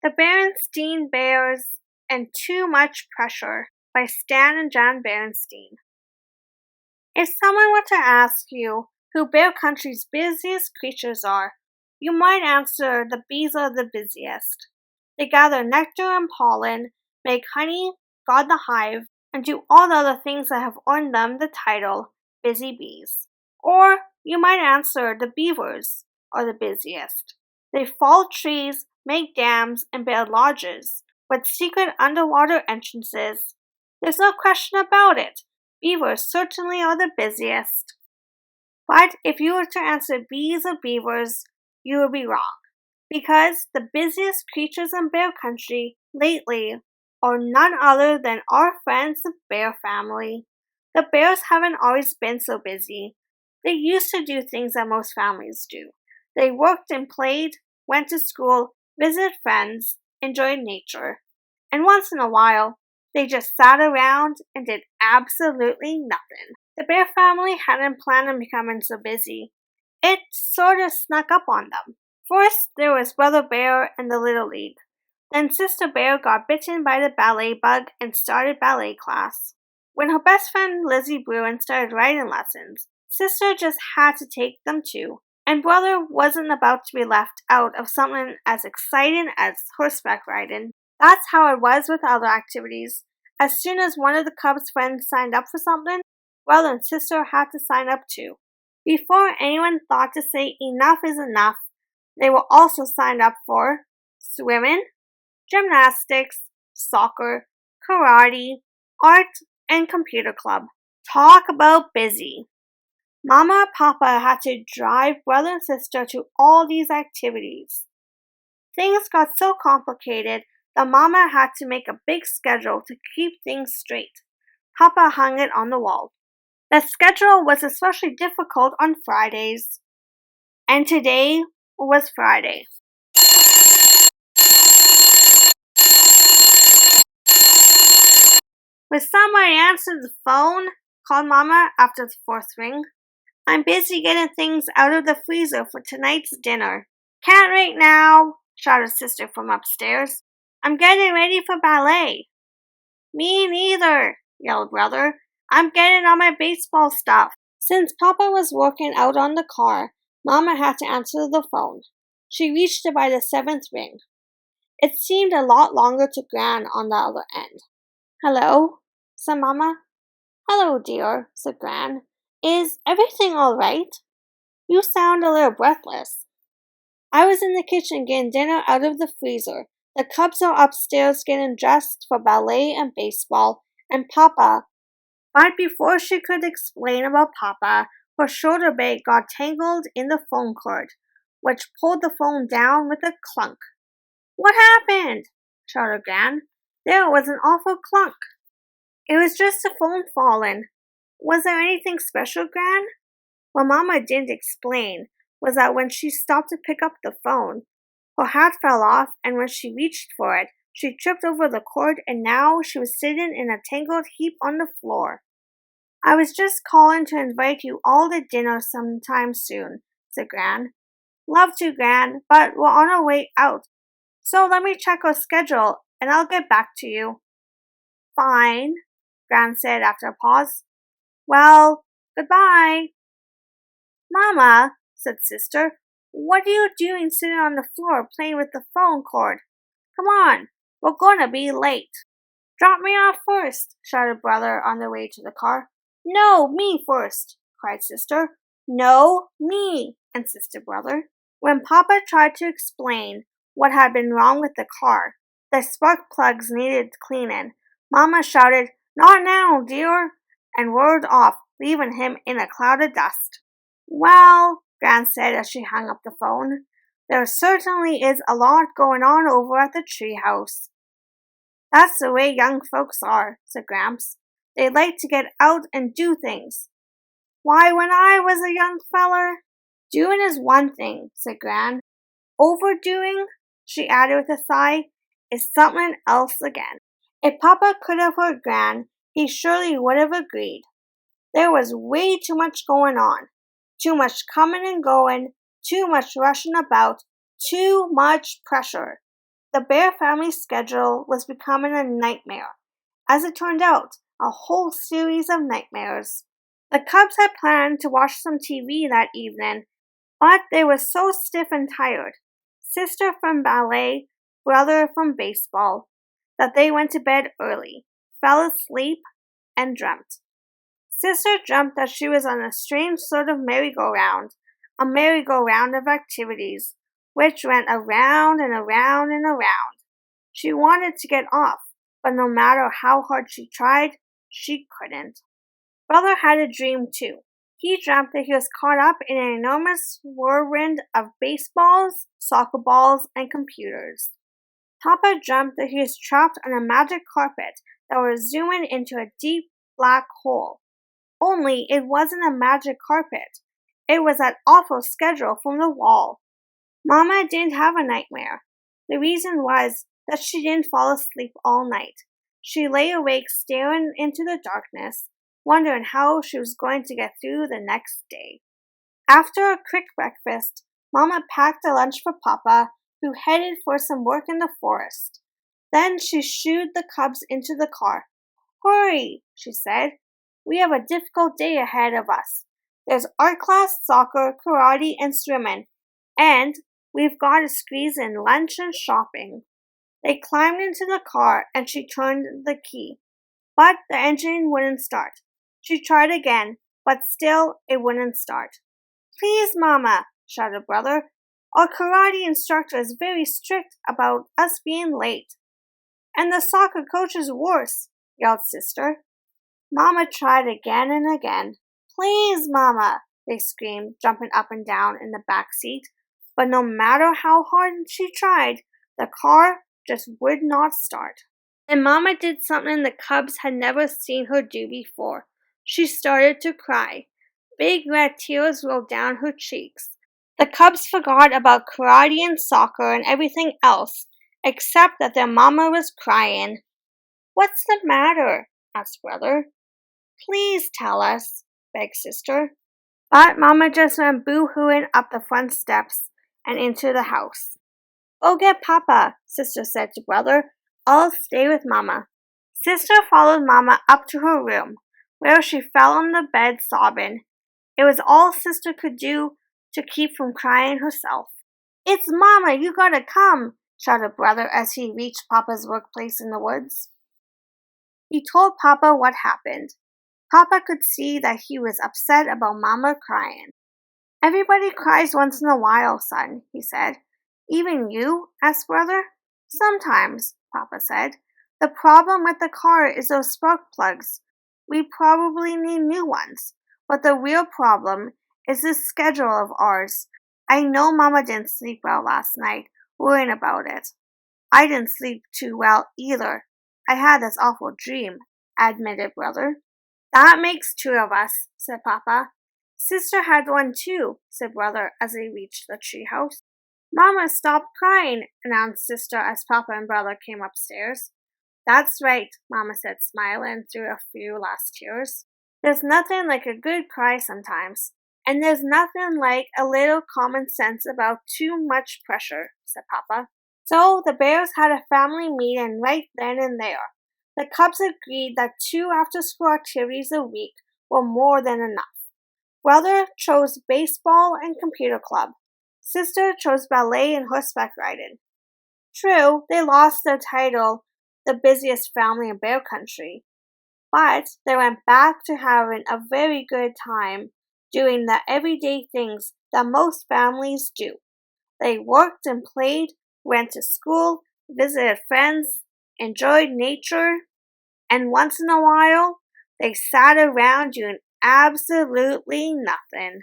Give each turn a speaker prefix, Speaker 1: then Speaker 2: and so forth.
Speaker 1: The Berenstain Bears and Too Much Pressure by Stan and John Berenstain. If someone were to ask you who Bear Country's busiest creatures are, you might answer the bees are the busiest. They gather nectar and pollen, make honey, guard the hive, and do all the other things that have earned them the title busy bees. Or you might answer the beavers are the busiest. They fall trees, make dams, and build lodges with secret underwater entrances. There's no question about it. Beavers certainly are the busiest. But if you were to answer bees or beavers, you would be wrong. Because the busiest creatures in Bear Country lately are none other than our friends the bear family. The bears haven't always been so busy. They used to do things that most families do. They worked and played, went to school, visited friends, enjoyed nature. And once in a while, they just sat around and did absolutely nothing. The bear family hadn't planned on becoming so busy. It sort of snuck up on them. First, there was Brother Bear and the Little League. Then Sister Bear got bitten by the ballet bug and started ballet class. When her best friend Lizzie Bruin started writing lessons, Sister just had to take them too. And Brother wasn't about to be left out of something as exciting as horseback riding. That's how it was with other activities. As soon as one of the Cubs' friends signed up for something, Brother and Sister had to sign up too. Before anyone thought to say enough is enough, they were also signed up for swimming, gymnastics, soccer, karate, art, and computer club. Talk about busy. Mama and Papa had to drive Brother and Sister to all these activities. Things got so complicated that Mama had to make a big schedule to keep things straight. Papa hung it on the wall. The schedule was especially difficult on Fridays. And today was Friday. Will somebody answer the phone? Called Mama after the fourth ring. I'm busy getting things out of the freezer for tonight's dinner. Can't right now, shouted Sister from upstairs. I'm getting ready for ballet. Me neither, yelled Brother. I'm getting all my baseball stuff. Since Papa was working out on the car, Mama had to answer the phone. She reached it by the seventh ring. It seemed a lot longer to Gran on the other end. Hello, said Mama. Hello, dear, said Gran. Is everything all right? You sound a little breathless. I was in the kitchen getting dinner out of the freezer. The Cubs are upstairs getting dressed for ballet and baseball, and Papa. But before she could explain about Papa, her shoulder bag got tangled in the phone cord, which pulled the phone down with a clunk. What happened? Shouted Gran. There was an awful clunk. It was just the phone falling. Was there anything special, Gran? What Mama didn't explain was that when she stopped to pick up the phone, her hat fell off, and when she reached for it, she tripped over the cord, and now she was sitting in a tangled heap on the floor. I was just calling to invite you all to dinner sometime soon, said Gran. Love to, Gran, but we're on our way out. So let me check our schedule, and I'll get back to you. Fine, Gran said after a pause. Well, goodbye. Mama, said Sister, what are you doing sitting on the floor playing with the phone cord? Come on, we're going to be late. Drop me off first, shouted Brother on their way to the car. No, me first, cried Sister. No, me, insisted Brother. When Papa tried to explain what had been wrong with the car, the spark plugs needed cleaning, Mama shouted, Not now, dear, and whirled off, leaving him in a cloud of dust. Well, Gran said as she hung up the phone, there certainly is a lot going on over at the treehouse. That's the way young folks are, said Gramps. They like to get out and do things. Why, when I was a young feller, doing is one thing, said Gran. Overdoing, she added with a sigh, is something else again. If Papa could have heard Gran, he surely would have agreed. There was way too much going on. Too much coming and going, too much rushing about, too much pressure. The Bear family's schedule was becoming a nightmare. As it turned out, a whole series of nightmares. The Cubs had planned to watch some TV that evening, but they were so stiff and tired, sister from ballet, brother from baseball, that they went to bed early, fell asleep, and dreamt. Sister dreamt that she was on a strange sort of merry-go-round, a merry-go-round of activities, which went around and around and around. She wanted to get off, but no matter how hard she tried, she couldn't. Brother had a dream too. He dreamt that he was caught up in an enormous whirlwind of baseballs, soccer balls, and computers. Papa dreamt that he was trapped on a magic carpet that was zooming into a deep black hole. Only it wasn't a magic carpet. It was that awful schedule from the wall. Mama didn't have a nightmare. The reason was that she didn't fall asleep all night. She lay awake staring into the darkness, wondering how she was going to get through the next day. After a quick breakfast, Mama packed a lunch for Papa, who headed for some work in the forest. Then she shooed the Cubs into the car. "Hurry," she said. "We have a difficult day ahead of us. There's art class, soccer, karate, and swimming. And we've got to squeeze in lunch and shopping." They climbed into the car and she turned the key. But the engine wouldn't start. She tried again, but still it wouldn't start. "Please, Mama," shouted Brother. "Our karate instructor is very strict about us being late." "And the soccer coach is worse," yelled Sister. Mama tried again and again. "Please, Mama," they screamed, jumping up and down in the back seat. But no matter how hard she tried, the car just would not start. And Mama did something the Cubs had never seen her do before. She started to cry. Big red tears rolled down her cheeks. The Cubs forgot about karate and soccer and everything else, except that their Mama was crying. "What's the matter?" asked Brother. "Please tell us," begged Sister. But Mama just went boo-hooing up the front steps and into the house. "Go get Papa," Sister said to Brother. "I'll stay with Mama." Sister followed Mama up to her room, where she fell on the bed sobbing. It was all Sister could do to keep from crying herself. "It's Mama, you gotta come," shouted Brother as he reached Papa's workplace in the woods. He told Papa what happened. Papa could see that he was upset about Mama crying. "Everybody cries once in a while, son," he said. "Even you?" asked Brother. "Sometimes," Papa said. "The problem with the car is those spark plugs. We probably need new ones. But the real problem is this schedule of ours. I know Mama didn't sleep well last night, worrying about it. I didn't sleep too well either. I had this awful dream," admitted Brother. "That makes two of us," said Papa. "Sister had one too," said Brother as they reached the treehouse. "Mama stopped crying," announced Sister as Papa and Brother came upstairs. "That's right," Mama said, smiling through a few last tears. "There's nothing like a good cry sometimes. And there's nothing like a little common sense about too much pressure," said Papa. So the Bears had a family meeting right then and there. The Cubs agreed that 2 after-school activities a week were more than enough. Brother chose baseball and computer club. Sister chose ballet and horseback riding. True, they lost their title, the busiest family in Bear Country, but they went back to having a very good time doing the everyday things that most families do. They worked and played, went to school, visited friends, enjoyed nature, and once in a while, they sat around doing absolutely nothing.